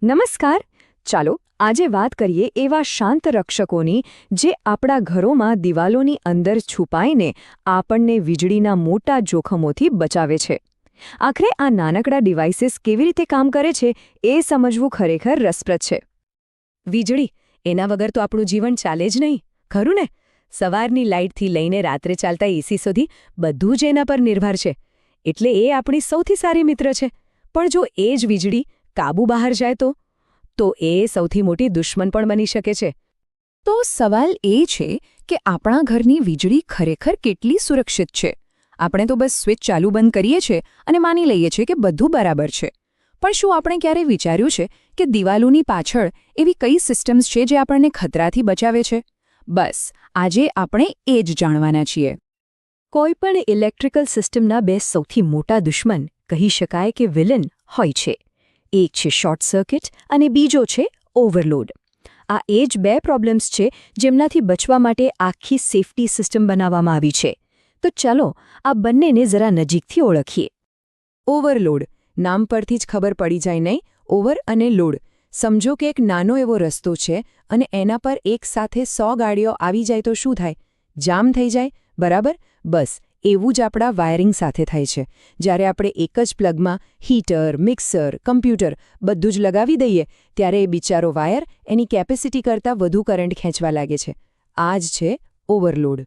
નમસ્કાર. ચાલો આજે વાત કરીએ એવા શાંત રક્ષકોની જે આપણા ઘરોમાં દિવાલોની અંદર છુપાઈને આપણને વીજળીના મોટા જોખમોથી બચાવે છે. આખરે આ નાનકડા ડિવાઇસીસ કેવી રીતે કામ કરે છે એ સમજવું ખરેખર રસપ્રદ છે. વીજળી એના વગર તો આપણું જીવન ચાલે જ નહીં, ખરું ને? સવારની લાઇટથી લઈને રાત્રે ચાલતા એસી સુધી બધું જ એના પર નિર્ભર છે. એટલે એ આપણી સૌથી સારી મિત્ર છે. પણ જો એ જ વીજળી કાબુ બહાર જાય તો એ સૌથી મોટી દુશ્મન પણ બની શકે છે. તો સવાલ એ છે કે આપણા ઘરની વીજળી ખરેખર કેટલી સુરક્ષિત છે? આપણે તો બસ સ્વિચ ચાલુ બંધ કરીએ છીએ અને માની લઈએ છીએ કે બધું બરાબર છે. પણ શું આપણે ક્યારેય વિચાર્યું છે કે દિવાલોની પાછળ એવી કઈ સિસ્ટમ્સ છે જે આપણને ખતરાથી બચાવે છે? બસ આજે આપણે એ જ જાણવાના છીએ. કોઈપણ ઇલેક્ટ્રિકલ સિસ્ટમના બે સૌથી મોટા દુશ્મન કહી શકાય કે વિલન હોય છે. એક છે શોર્ટ સર્કિટ અને બીજો છે ઓવરલોડ. આ એ જ બે પ્રોબ્લેમ્સ છે જેમનાથી બચવા માટે આખી સેફટી સિસ્ટમ બનાવવામાં આવી છે. તો ચાલો આ બંનેને જરા નજીકથી ઓળખીએ. ઓવરલોડ નામ પરથી જ ખબર પડી જાય નહીં. ઓવર અને લોડ. સમજો કે એક નાનો એવો રસ્તો છે અને એના પર એક સાથે 100 ગાડીઓ આવી જાય તો શું થાય? જામ થઈ જાય, બરાબર? બસ એવું જ આપણા વાયરિંગ સાથે થાય છે. જ્યારે આપણે એક જ પ્લગમાં હીટર, મિક્સર, કમ્પ્યુટર બધું જ લગાવી દઈએ ત્યારે એ બિચારો વાયર એની કેપેસિટી કરતાં વધુ કરંટ ખેંચવા લાગે છે. આ જ છે ઓવરલોડ.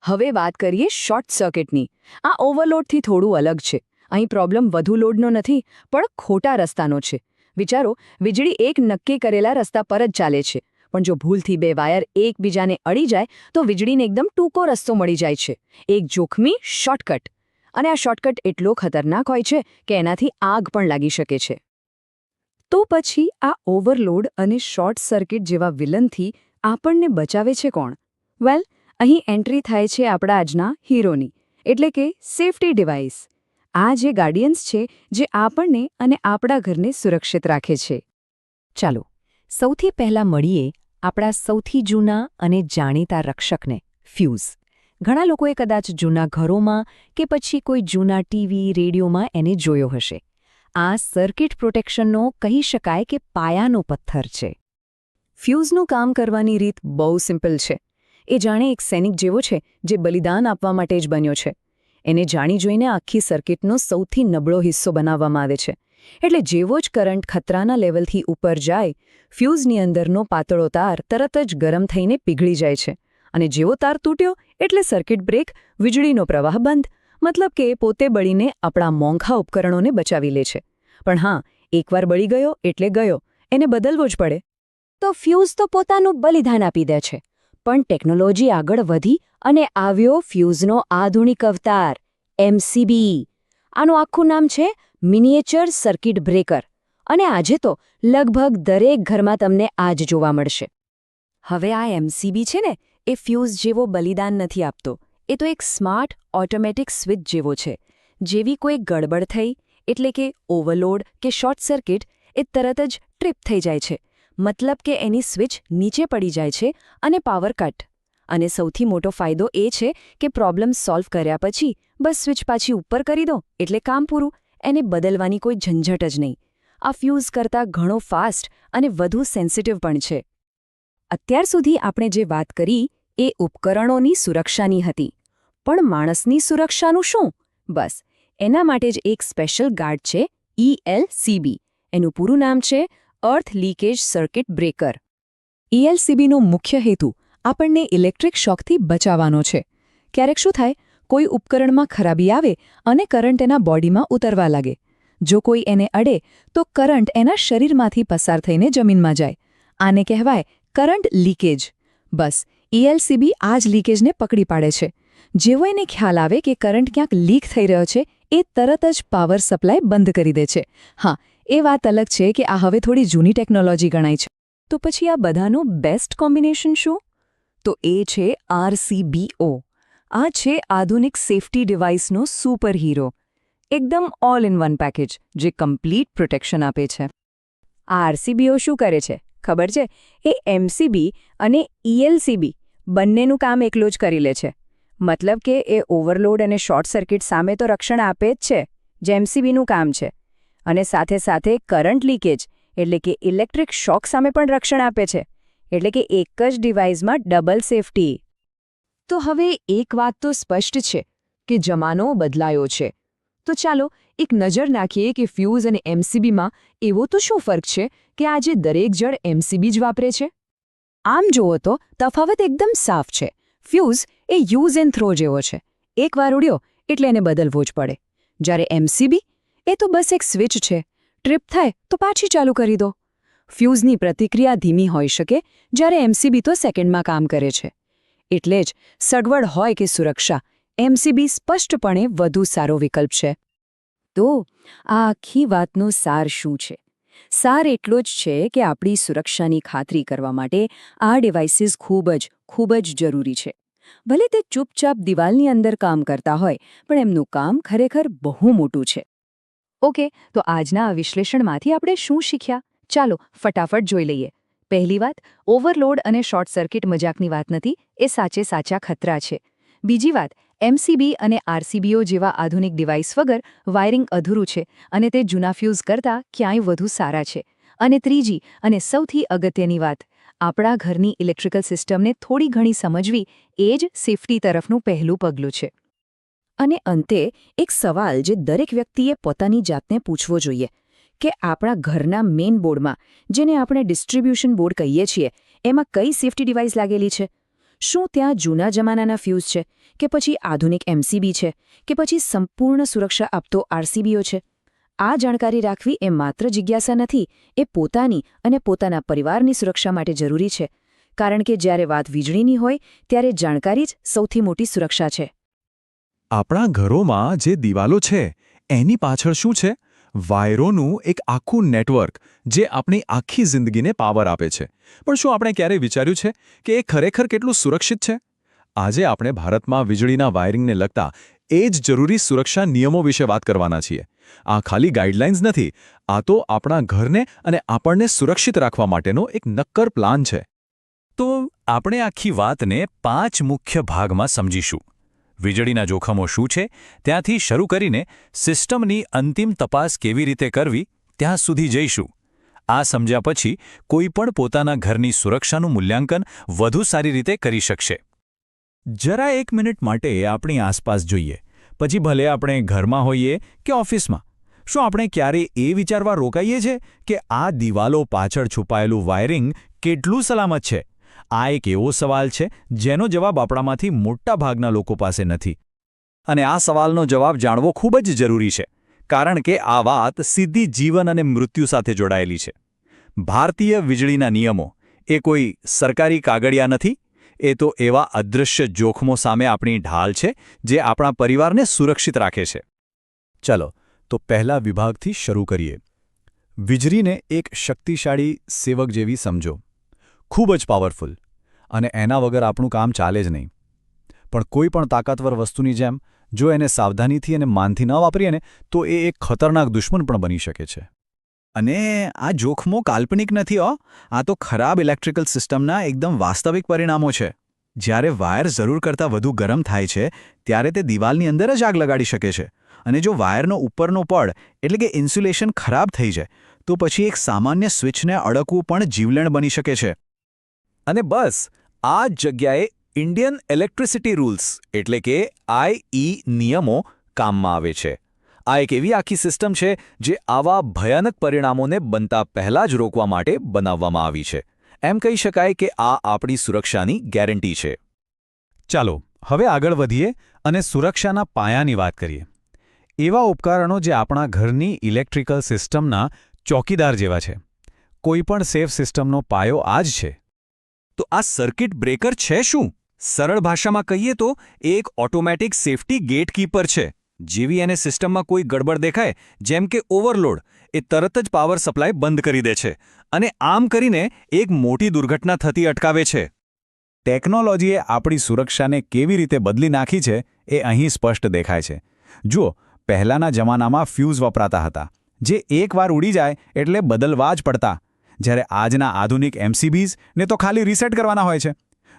હવે વાત કરીએ શોર્ટ સર્કિટની. આ ઓવરલોડથી થોડું અલગ છે. અહીં પ્રોબ્લેમ વધુ લોડનો નથી, પણ ખોટા રસ્તાનો છે. વિચારો, વીજળી એક નક્કી કરેલા રસ્તા પર જ ચાલે છે, પણ જો ભૂલથી બે વાયર એકબીજાને અડી જાય તો વીજળીને એકદમ ટૂંકો રસ્તો મળી જાય છે. એક જોખમી શોર્ટકટ. અને આ શોર્ટકટ એટલો ખતરનાક હોય છે કે એનાથી આગ પણ લાગી શકે છે. તો પછી આ ઓવરલોડ અને શોર્ટ સર્કિટ જેવા વિલનથી આપણને બચાવે છે કોણ? વેલ, અહીં એન્ટ્રી થાય છે આપણા આજના હીરોની, એટલે કે સેફટી ડિવાઇસ. આ જે ગાર્ડિયન્સ છે જે આપણને અને આપણા ઘરને સુરક્ષિત રાખે છે. ચાલો સૌથી પહેલા મળીએ આપણા સૌથી જૂના અને જાણીતા રક્ષકને, ફ્યુઝ. ઘણા લોકોએ કદાચ જૂના ઘરોમાં કે પછી કોઈ જૂના ટીવી, રેડિયોમાં એને જોયો હશે. આ સર્કિટ પ્રોટેક્શનનો કહી શકાય કે પાયાનો પથ્થર છે. ફ્યુઝનું કામ કરવાની રીત બહુ સિમ્પલ છે. એ જાણે એક સૈનિક જેવો છે જે બલિદાન આપવા માટે જ બન્યો છે. એને જાણી જોઈને આખી સર્કિટનો સૌથી નબળો હિસ્સો બનાવવામાં આવે છે. એટલે જેવો જ કરંટ ખતરાના લેવલથી ઉપર જાય, ફ્યુઝની અંદરનો પાતળો તાર તરત જ ગરમ થઈને પીગળી જાય છે. અને જેવો તાર તૂટ્યો એટલે સર્કિટ બ્રેક, વીજળીનો પ્રવાહ બંધ. મતલબ કે એ પોતે બળીને આપણા મોંઘા ઉપકરણોને બચાવી લે છે. પણ હા, એકવાર બળી ગયો એટલે ગયો, એને બદલવો જ પડે. તો ફ્યુઝ તો પોતાનું બલિદાન આપી દે છે. પણ ટેકનોલોજી આગળ વધી અને આવ્યો ફ્યુઝનો આધુનિક અવતાર, એમસીબી. આનું આખું નામ છે મિનિએચર સર્કિટ બ્રેકર. અને આજે તો લગભગ દરેક ઘરમાં તમને આ જ જોવા મળશે. હવે આ એમસીબી છે ને, એ ફ્યુઝ જેવો બલિદાન નથી આપતો. એ તો એક સ્માર્ટ ઓટોમેટિક સ્વિચ જેવો છે. જેવી કોઈ ગડબડ થઈ, એટલે કે ઓવરલોડ કે શોર્ટ સર્કિટ, એ તરત જ ટ્રિપ થઈ જાય છે. મતલબ કે એની સ્વિચ નીચે પડી જાય છે અને પાવર કટ. અને સૌથી મોટો ફાયદો એ છે કે પ્રોબ્લેમ સોલ્વ કર્યા પછી બસ સ્વિચ પાછી ઉપર કરી દો એટલે કામ પૂરું. એને બદલવાની કોઈ ઝંઝટ જ નહીં. આ ફ્યુઝ કરતાં ઘણો ફાસ્ટ અને વધુ સેન્સિટિવ પણ છે. અત્યાર સુધી આપણે જે વાત કરી એ ઉપકરણોની સુરક્ષાની હતી. પણ માણસની સુરક્ષાનું શું? બસ એના માટે જ એક સ્પેશિયલ ગાર્ડ છે, ELCB. એનું પૂરું નામ છે અર્થ લીકેજ સર્કિટ બ્રેકર. ELCBનો મુખ્ય હેતુ આપણને ઇલેક્ટ્રિક શોકથી બચાવવાનો છે. ક્યારેક શું થાય, કોઈ ઉપકરણમાં ખરાબી આવે અને કરંટ એના બોડીમાં ઉતરવા લાગે. જો કોઈ એને અડે તો કરંટ એના શરીરમાંથી પસાર થઈને જમીનમાં જાય. આને કહેવાય કરંટ લીકેજ. બસ ELCB આ જ લીકેજને પકડી પાડે છે. જેવો એને ખ્યાલ આવે કે કરંટ ક્યાંક લીક થઈ રહ્યો છે, એ તરત જ પાવર સપ્લાય બંધ કરી દે છે. હા, એ વાત અલગ છે કે આ હવે થોડી જૂની ટેકનોલોજી ગણાય છે. તો પછી આ બધાનું બેસ્ટ કોમ્બિનેશન શું? તો એ છે RCBO. આ છે આધુનિક સેફટી ડિવાઇસનો સુપર હીરો. એકદમ ઓલ ઇન વન પેકેજ જે કમ્પ્લીટ પ્રોટેક્શન આપે છે. આ RCBO શું કરે છે ખબર છે? એ MCB અને ELCB બંનેનું કામ એકલો જ કરી લે છે. મતલબ કે એ ઓવરલોડ અને શોર્ટ સર્કિટ સામે તો રક્ષણ આપે જ છે, જે MCBનું કામ છે. અને સાથે સાથે કરંટ લીકેજ એટલે કે ઇલેક્ટ્રિક શોક સામે પણ રક્ષણ આપે છે. એટલે કે એક જ ડિવાઇસમાં ડબલ સેફટી. તો હવે એક વાત તો સ્પષ્ટ છે કે જમાનો બદલાયો છે. તો ચાલો એક નજર નાખીએ કે ફ્યુઝ અને એમસીબીમાં એવો તો શું ફરક છે કે આજે દરેક જણ એમસીબી જ વાપરે છે? આમ જુઓ તો તફાવત એકદમ સાફ છે. Fuse A use and throw જેવો છે. એકવાર ઉડ્યો એટલે એને બદલવો જ પડે. જ્યારે એમસીબી એ તો બસ એક સ્વિચ છે. ટ્રિપ થાય તો પાછી ચાલુ કરી દો. ફ્યુઝની પ્રતિક્રિયા ધીમી હોઈ શકે, જ્યારે એમસીબી તો સેકન્ડમાં કામ કરે છે. એટલે જ સગવડ હોય કે સુરક્ષા, એમસીબી સ્પષ્ટપણે વધુ સારો વિકલ્પ છે. તો આ આખી વાતનો સાર શું છે? સાર એટલો જ છે કે આપણી સુરક્ષાની ખાતરી કરવા માટે આ ડિવાઇસીસ ખૂબ જ જરૂરી છે. ભલે તે ચૂપચાપ દિવાલની અંદર કામ કરતા હોય, પણ એમનું કામ ખરેખર બહુ મોટું છે. ઓકે, તો આજના આ વિશ્લેષણમાંથી આપણે શું શીખ્યા? ચાલો ફટાફટ જોઈ લઈએ. પહેલી વાત, ઓવરલોડ અને શોર્ટ સર્કિટ મજાકની વાત નથી, એ સાચા ખતરા છે. બીજી વાત, એમસીબી અને આરસીબીઓ જેવા આધુનિક ડિવાઇસ વગર વાયરિંગ અધૂરું છે અને તે જૂના ફ્યુઝ કરતાં ક્યાંય વધુ સારા છે. અને ત્રીજી અને સૌથી અગત્યની વાત, આપણા ઘરની ઇલેક્ટ્રિકલ સિસ્ટમને થોડી ઘણી સમજવી એ જ સેફટી તરફનું પહેલું પગલું છે. અને અંતે એક સવાલ જે દરેક વ્યક્તિએ પોતાની જાતને પૂછવો જોઈએ કે આપણા ઘરના મેઇન બોર્ડમાં, જેને આપણે ડિસ્ટ્રીબ્યુશન બોર્ડ કહીએ છીએ, એમાં કઈ સેફટી ડિવાઇસ લાગેલી છે? શું ત્યાં જૂના જમાનાના ફ્યુઝ છે, કે પછી આધુનિક એમસીબી છે, કે પછી સંપૂર્ણ સુરક્ષા આપતો આરસીબીઓ છે? આ જાણકારી રાખવી એ માત્ર જિજ્ઞાસા નથી, એ પોતાની અને પોતાના પરિવારની સુરક્ષા માટે જરૂરી છે. કારણ કે જ્યારે વાત વીજળીની હોય ત્યારે જાણકારી જ સૌથી મોટી સુરક્ષા છે. આપણા ઘરોમાં જે દિવાલો છે એની પાછળ શું છે? વાયરોનું એક આખું નેટવર્ક જે આપણી આખી જિંદગીને પાવર આપે છે. પણ શું આપણે ક્યારેય વિચાર્યું છે કે એ ખરેખર કેટલું સુરક્ષિત છે? આજે આપણે ભારતમાં વીજળીના વાયરિંગને લગતા એ જ જરૂરી સુરક્ષા નિયમો વિશે વાત કરવાના છીએ. આ ખાલી ગાઈડલાઇન્સ નથી, આ તો આપણા ઘરને અને આપણને સુરક્ષિત રાખવા માટેનો એક નક્કર પ્લાન છે. તો આપણે આખી વાતને 5 મુખ્ય ભાગમાં સમજીશું. વીજળીના જોખમો શું છે, ત્યાંથી શરૂ કરીને સિસ્ટમની અંતિમ તપાસ કેવી રીતે કરવી ત્યાં સુધી જઈશું. આ સમજ્યા પછી કોઈ પણ પોતાના ઘરની સુરક્ષાનું મૂલ્યાંકન વધુ સારી રીતે કરી શકશે. જરા 1 મિનિટ માટે આપણી આસપાસ જોઈએ, પછી ભલે આપણે ઘરમાં હોઈએ કે ઓફિસમાં. શું આપણે ક્યારેય એ વિચારવા રોકાઈએ છે કે આ દિવાલો પાછળ છુપાયેલું વાયરિંગ કેટલું સલામત છે? આ એક એવો સવાલ છે જેનો જવાબ આપણામાંથી મોટા ભાગના લોકો પાસે નથી. અને આ સવાલનો જવાબ જાણવો ખૂબ જ જરૂરી છે, કારણ કે આ વાત સીધી જીવન અને મૃત્યુ સાથે જોડાયેલી છે. ભારતીય વીજળીના નિયમો એ કોઈ સરકારી કાગળિયા નથી, એ તો એવા અદૃશ્ય જોખમો સામે આપણી ઢાલ છે જે આપણા પરિવારને સુરક્ષિત રાખે છે. ચલો, તો પહેલા વિભાગથી શરૂ કરીએ. વીજળીને એક શક્તિશાળી સેવક જેવી સમજો. ખૂબ જ પાવરફુલ, અને એના વગર આપણું કામ ચાલે જ નહીં. પણ કોઈ પણ તાકાતવર વસ્તુની જેમ જો એને સાવધાનીથી અને માનથી ન વાપરીએ ને તો એ એક ખતરનાક દુશ્મન પણ બની શકે છે. અને આ જોખમો કાલ્પનિક નથી હો, આ તો ખરાબ ઇલેક્ટ્રિકલ સિસ્ટમના એકદમ વાસ્તવિક પરિણામો છે. જ્યારે વાયર જરૂર કરતાં વધુ ગરમ થાય છે ત્યારે તે દિવાલની અંદર જ આગ લગાડી શકે છે. અને જો વાયરનો ઉપરનો પડ એટલે કે ઇન્સ્યુલેશન ખરાબ થઈ જાય તો પછી એક સામાન્ય સ્વિચને અડકવું પણ જીવલેણ બની શકે છે. અને બસ આ જ જગ્યાએ ઇન્ડિયન ઇલેક્ટ્રિસિટી રૂલ્સ એટલે કે આઈ નિયમો કામમાં આવે છે. આ એક એવી આખી સિસ્ટમ છે જે આવા ભયાનક પરિણામોને બનતા પહેલાં જ રોકવા માટે બનાવવામાં આવી છે. એમ કહી શકાય કે આ આપણી સુરક્ષાની ગેરંટી છે. ચાલો હવે આગળ વધીએ અને સુરક્ષાના પાયાની વાત કરીએ. એવા ઉપકરણો જે આપણા ઘરની ઇલેક્ટ્રિકલ સિસ્ટમના ચોકીદાર જેવા છે. કોઈપણ સેફ સિસ્ટમનો પાયો આ જ છે. તો આ સર્કિટ બ્રેકર છે શું? સરળ ભાષામાં કહીએ તો એક ઓટોમેટિક સેફટી ગેટકીપર છે. જેવી એને સિસ્ટમમાં કોઈ ગડબડ દેખાય, જેમ કે ઓવરલોડ, એ તરત જ પાવર સપ્લાય બંધ કરી દે છે અને આમ કરીને એક મોટી દુર્ઘટના થતી અટકાવે છે. ટેકનોલોજીએ આપણી સુરક્ષાને કેવી રીતે બદલી નાખી છે એ અહીં સ્પષ્ટ દેખાય છે. જુઓ, પહેલાંના જમાનામાં ફ્યુઝ વપરાતા હતા, જે એકવાર ઉડી જાય એટલે બદલવા જ પડતા. જ્યારે આજના આધુનિક એમસીબીઝ ને તો ખાલી રીસેટ કરવાના હોય છે.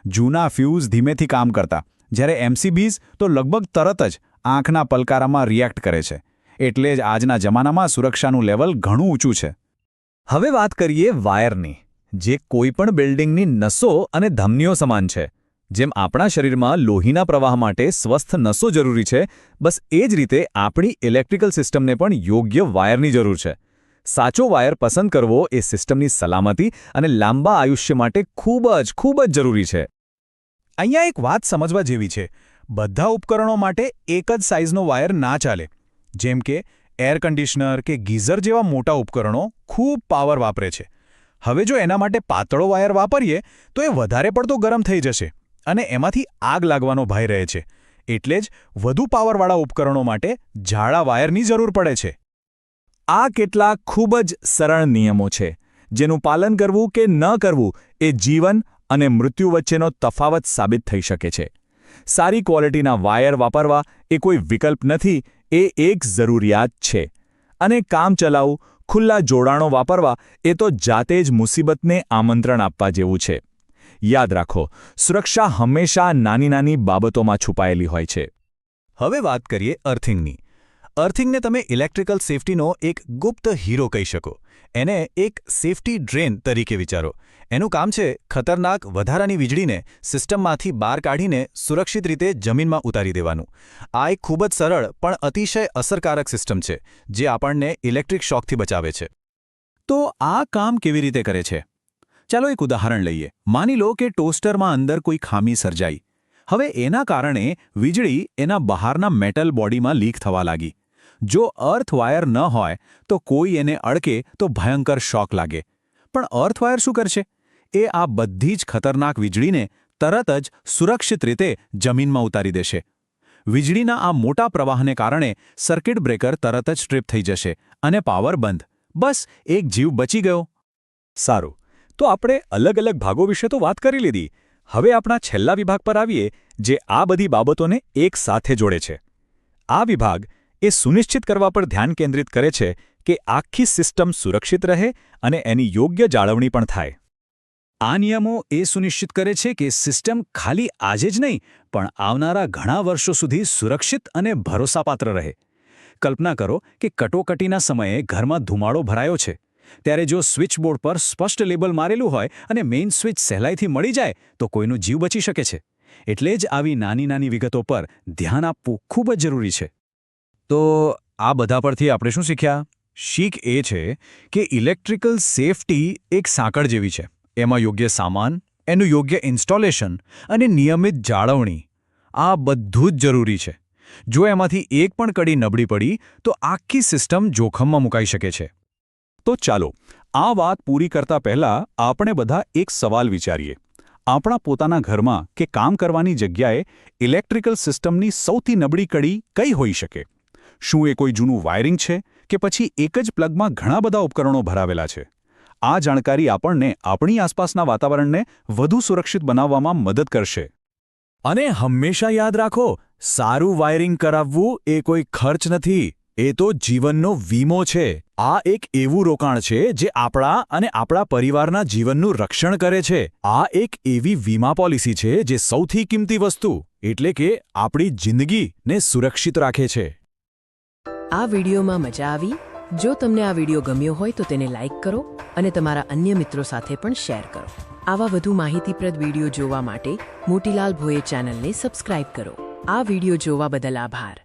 જૂના ફ્યુઝ ધીમેથી કામ કરતા, જ્યારે એમસીબીઝ તો લગભગ તરત જ આંખના પલકારામાં રિએક્ટ કરે છે. એટલે જ આજના જમાનામાં સુરક્ષાનું લેવલ ઘણું ઊંચું છે. હવે વાત કરીએ વાયરની, જે કોઈપણ બિલ્ડિંગની નસો અને ધમનીઓ સમાન છે. જેમ આપણા શરીરમાં લોહીના પ્રવાહ માટે સ્વસ્થ નસો જરૂરી છે, બસ એ જ રીતે આપણી ઇલેક્ટ્રિકલ સિસ્ટમને પણ યોગ્ય વાયરની જરૂર છે. સાચો વાયર પસંદ કરવો એ સિસ્ટમની સલામતી અને લાંબા આયુષ્ય માટે ખૂબ જ જરૂરી છે. અહીંયા એક વાત સમજવા જેવી છે. બધા ઉપકરણો માટે એક જ સાઇઝનો વાયર ના ચાલે. જેમ કે એર કન્ડિશનર કે ગીઝર જેવા મોટા ઉપકરણો ખૂબ પાવર વાપરે છે. હવે જો એના માટે પાતળો વાયર વાપરીએ તો એ વધારે પડતો ગરમ થઈ જશે અને એમાંથી આગ લાગવાનો ભય રહે છે. એટલે જ વધુ પાવરવાળા ઉપકરણો માટે જાડા વાયરની જરૂર પડે છે. આ કેટલાક ખૂબ જ સરળ નિયમો છે, જેનું પાલન કરવું કે ન કરવું એ જીવન અને મૃત્યુ વચ્ચેનો તફાવત સાબિત થઈ શકે છે. સારી ક્વોલિટીના વાયર વાપરવા એ કોઈ વિકલ્પ નથી, એ એક જરૂરિયાત છે. અને કામચલાઉ ખુલ્લા જોડાણો વાપરવા એ તો જાતે જ મુસીબતને આમંત્રણ આપવા જેવું છે. યાદ રાખો, સુરક્ષા હંમેશા નાની બાબતોમાં છુપાયેલી હોય છે. હવે વાત કરીએ અર્થિંગની. અર્થિંગને તમે ઇલેક્ટ્રિકલ સેફટીનો એક ગુપ્ત હીરો કહી શકો. એને એક સેફટી ડ્રેન તરીકે વિચારો. એનું કામ છે ખતરનાક વધારાની વીજળીને સિસ્ટમમાંથી બહાર કાઢીને સુરક્ષિત રીતે જમીનમાં ઉતારી દેવાનું. આ એક ખૂબ જ સરળ પણ અતિશય અસરકારક સિસ્ટમ છે, જે આપણને ઇલેક્ટ્રિક શોકથી બચાવે છે. તો આ કામ કેવી રીતે કરે છે? ચાલો એક ઉદાહરણ લઈએ. માની લો કે ટોસ્ટરમાં અંદર કોઈ ખામી સર્જાઈ. હવે એના કારણે વીજળી એના બહારના મેટલ બોડીમાં લીક થવા લાગી. જો અર્થવાયર ન હોય તો કોઈ એને અડકે તો ભયંકર શોક લાગે. પણ અર્થવાયર શું કરશે? એ આ બધી જ ખતરનાક વીજળીને તરત જ સુરક્ષિત રીતે જમીનમાં ઉતારી દેશે. વીજળીના આ મોટા પ્રવાહને કારણે સર્કિટ બ્રેકર તરત જ ટ્રીપ થઈ જશે અને પાવર બંધ. બસ એક જીવ બચી ગયો. સારું, તો આપણે અલગ ભાગો વિશે તો વાત કરી લીધી. હવે આપણા છેલ્લા વિભાગ પર આવીએ, જે આ બધી બાબતોને એક સાથે જોડે છે. આ વિભાગ એ સુનિશ્ચિત કરવા પર ધ્યાન કેન્દ્રિત કરે છે કે આખી સિસ્ટમ સુરક્ષિત રહે અને એની યોગ્ય જાળવણી પણ થાય. આ નિયમો એ સુનિશ્ચિત કરે છે કે સિસ્ટમ ખાલી આજે જ નહીં, પણ આવનારા ઘણા વર્ષો સુધી સુરક્ષિત અને ભરોસાપાત્ર રહે. કલ્પના કરો કે કટોકટીના સમયે ઘરમાં ધુમાડો ભરાયો છે. ત્યારે જો સ્વિચબોર્ડ પર સ્પષ્ટ લેબલ મારેલું હોય અને મેઇન સ્વિચ સહેલાઈથી મળી જાય તો કોઈનો જીવ બચી શકે છે. એટલે જ આવી નાની વિગતો પર ધ્યાન આપવું ખૂબ જ જરૂરી છે. તો આ બધા પરથી આપણે શું શીખ્યા? શીખ એ છે કે ઇલેક્ટ્રિકલ સેફટી એક સાંકળ જેવી છે. એમાં યોગ્ય સામાન, એનું યોગ્ય ઇન્સ્ટોલેશન અને નિયમિત જાળવણી, આ બધું જ જરૂરી છે. જો એમાંથી એક પણ કડી નબળી પડી તો આખી સિસ્ટમ જોખમમાં મુકાઈ શકે છે. તો ચાલો, આ વાત પૂરી કરતા પહેલાં આપણે બધા એક સવાલ વિચારીએ. આપણા પોતાના ઘરમાં કે કામ કરવાની જગ્યાએ ઇલેક્ટ્રિકલ સિસ્ટમની સૌથી નબળી કડી કઈ હોઈ શકે? શું એ કોઈ જૂનું વાયરિંગ છે કે પછી એક જ પ્લગમાં ઘણા બધા ઉપકરણો ભરાવેલા છે? આ જાણકારી આપણને આપણી આસપાસના વાતાવરણને વધુ સુરક્ષિત બનાવવામાં મદદ કરશે. અને હંમેશા યાદ રાખો, સારું વાયરિંગ કરાવવું એ કોઈ ખર્ચ નથી, એ તો જીવનનો વીમો છે. આ એક એવું રોકાણ છે જે આપણા અને આપણા પરિવારના જીવનનું રક્ષણ કરે છે. આ એક એવી વીમા પોલિસી છે જે સૌથી કિંમતી વસ્તુ એટલે કે આપણી જિંદગીને સુરક્ષિત રાખે છે. આ વિડીયોમાં મજા આવી? જો તમને આ વિડીયો ગમ્યો હોય તો તેને લાઇક કરો અને તમારા અન્ય મિત્રો સાથે પણ શેર કરો. આવા વધુ માહિતીપ્રદ વિડીયો જોવા માટે મોતીલાલ ભોએ ચેનલને સબસ્ક્રાઇબ કરો. આ વિડીયો જોવા બદલ આભાર.